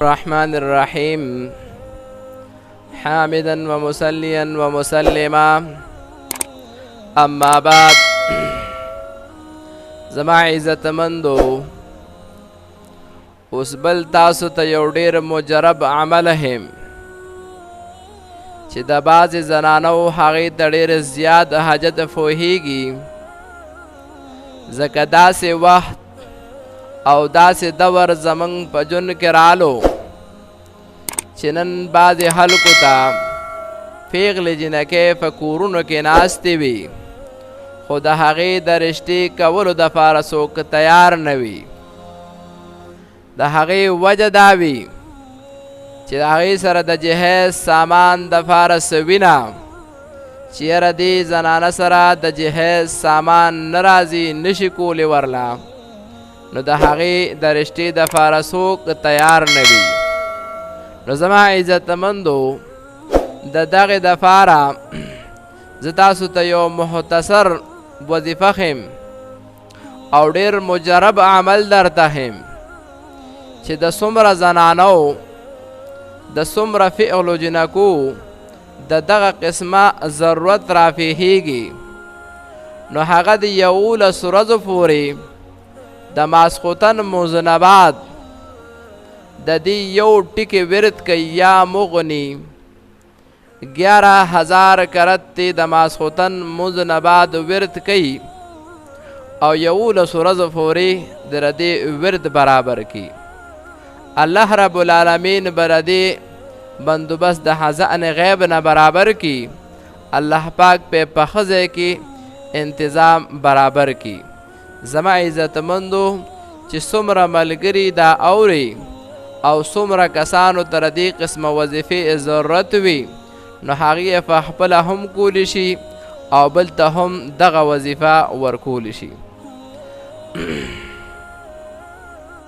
الرحمن الرحیم حامدا ومصلیا ومسلما اما بعد زما عزت مندو اوس بل تاسو ته یو ډیر مجرب عمل هم چې د بعضې زنانو هغې ته ډېر زیات حاجت پوهیږي ځکه داسې وخت او داسې دور زمونږ په ژوند کې رالو چې نن بعضې خلکو ته پیغلې جنکۍ په کورونو کې ناستې وي خو د هغې د رشتې کولو دپاره څوک تیار نه وي د هغې وجه دا وي چې د هغې سره د جهیز سامان دپاره څه وینه چې یاره دې زنانه سره د جهیز سامان نه راځي نشي کولی ورله نو د هغې د رشتې دپاره څوک تیار نه وي نو زما عزتمندو د دغې دپاره زه تاسو ته یو مختصر وظیفه ښیم او ډېر مجرب عمل درته ښیم چې د څومره زنانو د څومره فعلو جنکو د دغه قسمه ضرورت رافیهیږي نو هغه د 11 ورځو پورې د ماسخوتن موزه بعد د دې یو ټکي ورد کوي یا مغني 11000 کرت د ماسخوتن موزه بعد ورد کوي او 11 ورځو پورې د دې ورد برابر کی الله رب العالمین بردی بندوبست د خزائن غیب نه برابر کی الله پاک په پخزه کی انتظام برابر کی زما عزتمندو چې څومره ملګري دا اوري او څومره کسانو تر دې قسمه وظیفې ضرورت وي نو هغې په خپله هم کولی شي او بل ته هم دغه وظیفه ورکولی شي